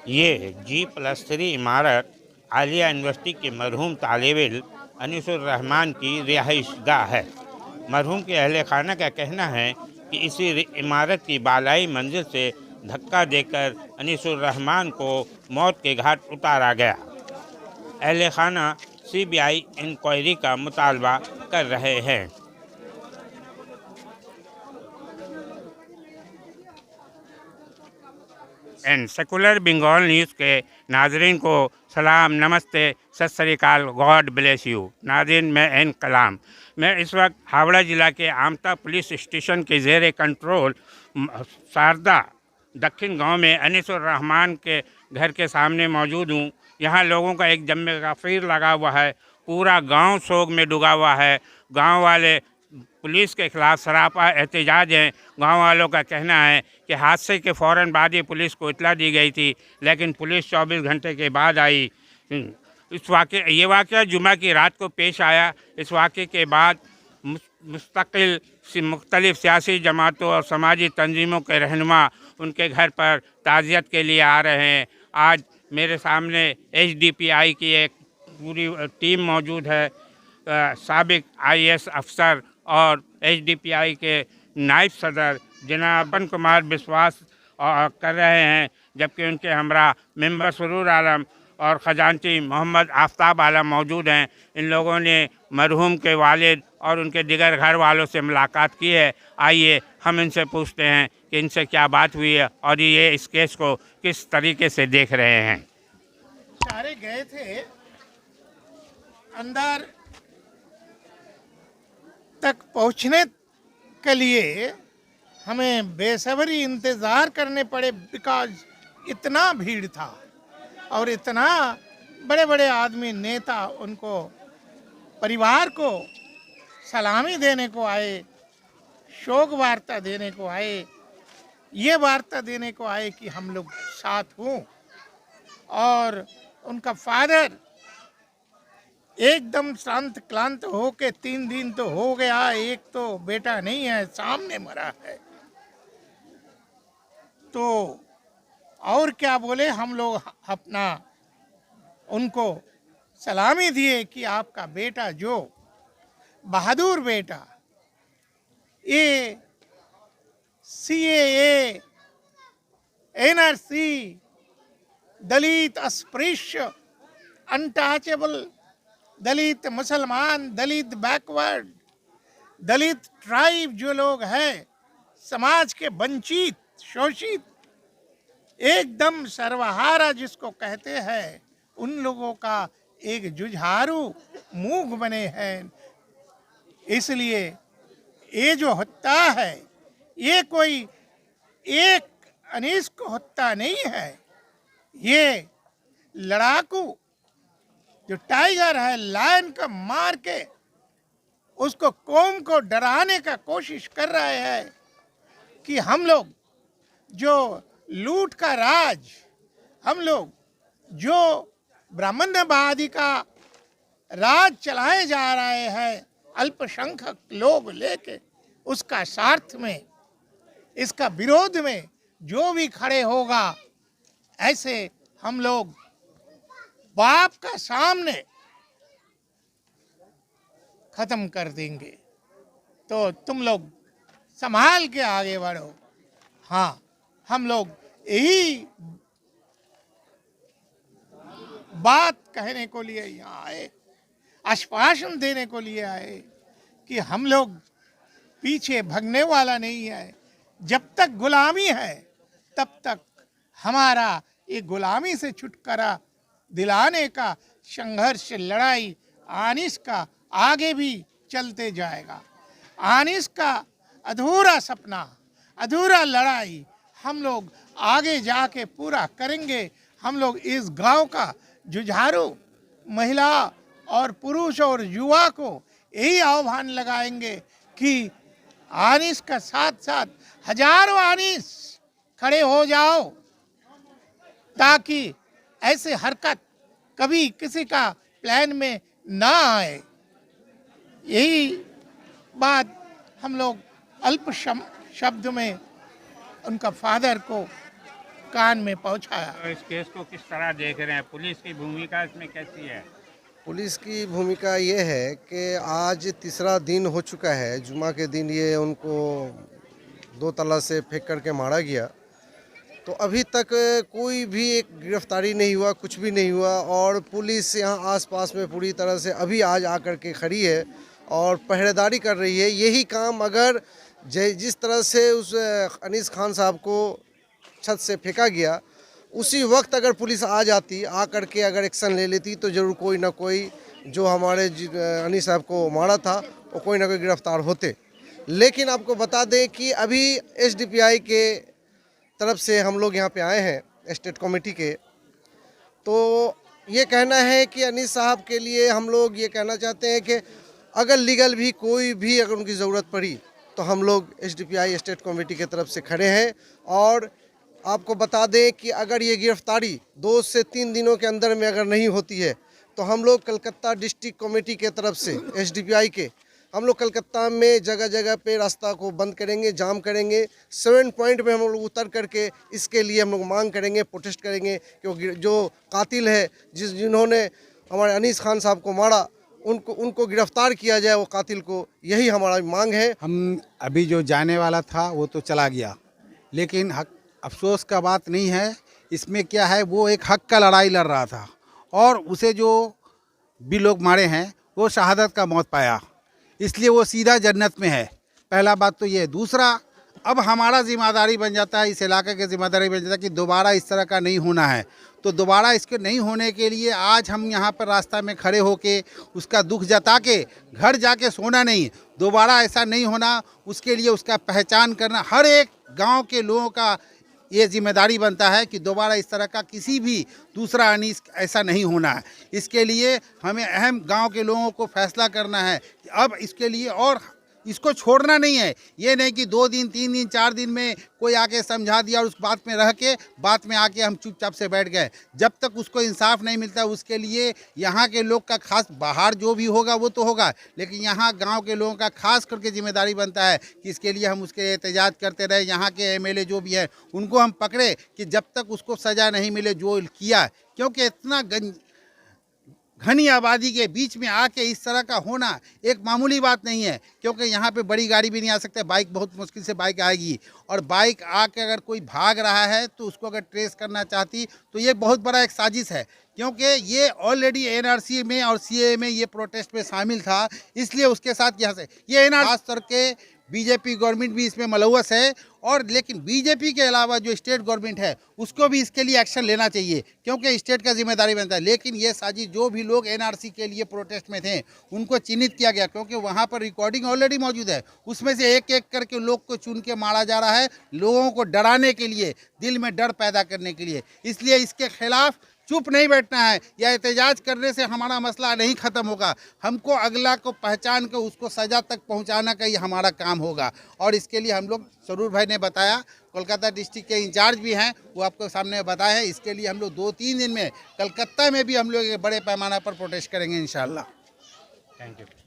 ये G+3 इमारत Alia university के मरहूम तालिब अनीसुर रहमान की रिहाइशगाह है। मरहूम के अहले खाना का कहना है कि इसी इमारत की बालाई मंजिल से धक्का देकर अनीसुर रहमान को मौत के घाट उतारा गया। अहले खाना CBI इंक्वायरी का मुतालबा कर रहे हैं। सेकुलर बंगाल न्यूज़ के नाजरीन को सलाम, नमस्ते, सत श्री अकाल, गॉड ब्लेस यू। नाजरीन, मैं एन कलाम। मैं इस वक्त हावड़ा ज़िला के आमता पुलिस स्टेशन के ज़ेर कंट्रोल शारदा दक्षिण गांव में अनीसुर रहमान के घर के सामने मौजूद हूं। यहां लोगों का एक जम्मे गफीर लगा हुआ है। पूरा गांव शोक में डूबा हुआ है। गांव वाले पुलिस के खिलाफ सरापा एहतजाज हैं। गांव वालों का कहना है कि हादसे के फ़ौरन बाद ही पुलिस को इतला दी गई थी, लेकिन पुलिस 24 घंटे के बाद आई। ये वाक़या जुमा की रात को पेश आया। इस वाक़े के बाद मुस्तकिल मुख्तलिफ सियासी जमातों और समाजी तंजीमों के रहनुमा उनके घर पर ताज़ियत के लिए आ रहे हैं। आज मेरे सामने HDPI की एक पूरी टीम मौजूद है। साबिक IAS अफसर और HDPI के नायब सदर जनाब पवन कुमार विश्वास कर रहे हैं, जबकि उनके हमरा मेंबर सुरूर आलम और ख़जानची मोहम्मद आफ्ताब आलम मौजूद हैं। इन लोगों ने मरहूम के वालिद और उनके दिगर घर वालों से मुलाकात की है। आइए हम इनसे पूछते हैं कि इनसे क्या बात हुई है और ये इस केस को किस तरीके से देख रहे हैं। सारे गए थे अंदर तक पहुंचने के लिए हमें बेसब्री इंतज़ार करने पड़े, बिकॉज इतना भीड़ था और इतना बड़े बड़े आदमी नेता उनको परिवार को सलामी देने को आए, शोक वार्ता देने को आए, ये वार्ता देने को आए कि हम लोग साथ हों। और उनका फादर एकदम शांत क्लांत हो के 3 दिन तो हो गया, एक तो बेटा नहीं है, सामने मरा है, तो और क्या बोले। हम लोग अपना उनको सलामी दिए कि आपका बेटा जो बहादुर बेटा, ये CAA NRC दलित अस्पृश्य अनटचेबल दलित मुसलमान दलित बैकवर्ड दलित ट्राइब जो लोग हैं, समाज के वंचित शोषित एकदम सर्वहारा जिसको कहते हैं, उन लोगों का एक जुझारू मूक बने हैं। इसलिए ये जो हत्या है ये कोई एक अनिष्क हत्या नहीं है। ये लड़ाकू जो टाइगर है, लायन का मार के उसको कौम को डराने का कोशिश कर रहे हैं कि हम लोग जो लूट का राज, हम लोग जो ब्राह्मण्यवादी का राज चलाए जा रहे हैं अल्पसंख्यक लोग लेके, उसका स्वार्थ में, इसका विरोध में जो भी खड़े होगा, ऐसे हम लोग बाप का सामने खत्म कर देंगे। तो तुम लोग संभाल के आगे बढ़ो। हाँ, हम लोग यही बात कहने को लिए यहाँ आए, आश्वासन देने को लिए आए कि हम लोग पीछे भगने वाला नहीं है। जब तक गुलामी है तब तक हमारा ये गुलामी से छुटकारा दिलाने का संघर्ष, लड़ाई आनिस का आगे भी चलते जाएगा। आनिस का अधूरा सपना, अधूरा लड़ाई हम लोग आगे जाके पूरा करेंगे। हम लोग इस गांव का जुझारू महिला और पुरुष और युवा को यही आह्वान लगाएंगे कि आनिस का साथ साथ हजारों आनिस खड़े हो जाओ, ताकि ऐसे हरकत कभी किसी का प्लान में ना आए। यही बात हम लोग अल्प शब्द में उनका फादर को कान में पहुंचाया। तो इस केस को किस तरह देख रहे हैं? पुलिस की भूमिका इसमें कैसी है? पुलिस की भूमिका ये है कि आज तीसरा दिन हो चुका है। जुमा के दिन ये उनको 2 तला से फेंक करके मारा गया, तो अभी तक कोई भी एक गिरफ्तारी नहीं हुआ, कुछ भी नहीं हुआ। और पुलिस यहाँ आसपास में पूरी तरह से अभी आज आकर के खड़ी है और पहरेदारी कर रही है। यही काम अगर जिस तरह से उस अनीस खान साहब को छत से फेंका गया, उसी वक्त अगर पुलिस आ जाती, आ करके अगर एक्शन ले लेती, तो ज़रूर कोई ना कोई जो हमारे अनीस साहब को मारा था वो कोई ना कोई गिरफ्तार होते। लेकिन आपको बता दें कि अभी एसडीपीआई के तरफ से हम लोग यहाँ पे आए हैं, स्टेट कमेटी के, तो ये कहना है कि अनीस साहब के लिए हम लोग ये कहना चाहते हैं कि अगर लीगल भी कोई भी अगर उनकी ज़रूरत पड़ी तो हम लोग एसडीपीआई स्टेट कमेटी की तरफ से खड़े हैं। और आपको बता दें कि अगर ये गिरफ्तारी 2 से 3 दिनों के अंदर में अगर नहीं होती है, तो हम लोग कलकत्ता डिस्ट्रिक्ट कमेटी के तरफ से एसडीपीआई के हम लोग कलकत्ता में जगह जगह पे रास्ता को बंद करेंगे, जाम करेंगे। 7 पॉइंट में हम लोग उतर करके इसके लिए हम लोग मांग करेंगे, प्रोटेस्ट करेंगे, क्योंकि जो कातिल है, जिन्होंने हमारे अनीस खान साहब को मारा, उनको गिरफ्तार किया जाए, वो कातिल को। यही हमारा मांग है। हम अभी जो जाने वाला था वो तो चला गया, लेकिन अफसोस का बात नहीं है। इसमें क्या है, वो एक हक का लड़ाई लड़ रहा था और उसे जो भी लोग मारे हैं वो शहादत का मौत पाया, इसलिए वो सीधा जन्नत में है। पहला बात तो ये। दूसरा, अब हमारा जिम्मेदारी बन जाता है, इस इलाके की जिम्मेदारी बन जाता है कि दोबारा इस तरह का नहीं होना है। तो दोबारा इसके नहीं होने के लिए आज हम यहाँ पर रास्ता में खड़े होके उसका दुख जता के घर जाके सोना नहीं, दोबारा ऐसा नहीं होना, उसके लिए उसका पहचान करना हर एक गांव के लोगों का ये जिम्मेदारी बनता है कि दोबारा इस तरह का किसी भी दूसरा अनीस ऐसा नहीं होना है। इसके लिए हमें अहम गांव के लोगों को फैसला करना है कि अब इसके लिए और इसको छोड़ना नहीं है। ये नहीं कि 2 दिन 3 दिन 4 दिन में कोई आके समझा दिया और उस बात में रह के बात में आके हम चुपचाप से बैठ गए। जब तक उसको इंसाफ नहीं मिलता, उसके लिए यहाँ के लोग का खास, बाहर जो भी होगा वो तो होगा, लेकिन यहाँ गांव के लोगों का खास करके जिम्मेदारी बनता है कि इसके लिए हम उसके एहतजाज करते रहे। यहाँ के एमएलए जो भी है उनको हम पकड़े कि जब तक उसको सज़ा नहीं मिले जो किया, क्योंकि इतना घनी आबादी के बीच में आके इस तरह का होना एक मामूली बात नहीं है। क्योंकि यहाँ पे बड़ी गाड़ी भी नहीं आ सकते, बाइक बहुत मुश्किल से बाइक आएगी, और बाइक आके अगर कोई भाग रहा है तो उसको अगर ट्रेस करना चाहती तो ये बहुत बड़ा एक साजिश है। क्योंकि ये ऑलरेडी एनआरसी में और सीएए में ये प्रोटेस्ट में शामिल था, इसलिए उसके साथ यहाँ से ये खास स्तर के बीजेपी गवर्नमेंट भी इसमें मलवस है। और लेकिन बीजेपी के अलावा जो स्टेट गवर्नमेंट है उसको भी इसके लिए एक्शन लेना चाहिए, क्योंकि स्टेट का जिम्मेदारी बनता है। लेकिन ये साजिश, जो भी लोग एनआरसी के लिए प्रोटेस्ट में थे उनको चिन्हित किया गया, क्योंकि वहाँ पर रिकॉर्डिंग ऑलरेडी मौजूद है। उसमें से एक एक करके लोग को चुन के मारा जा रहा है, लोगों को डराने के लिए, दिल में डर पैदा करने के लिए। इसलिए इसके खिलाफ चुप नहीं बैठना है, या एहतजाज करने से हमारा मसला नहीं ख़त्म होगा। हमको अगला को पहचान कर उसको सज़ा तक पहुंचाना का ही हमारा काम होगा। और इसके लिए हम लोग, सरूर भाई ने बताया, कोलकाता डिस्ट्रिक्ट के इंचार्ज भी हैं, वो आपको सामने बताया है। इसके लिए हम लोग 2-3 दिन में कलकत्ता में भी हम लोग बड़े पैमाना पर प्रोटेस्ट करेंगे इंशाल्लाह। Thank you.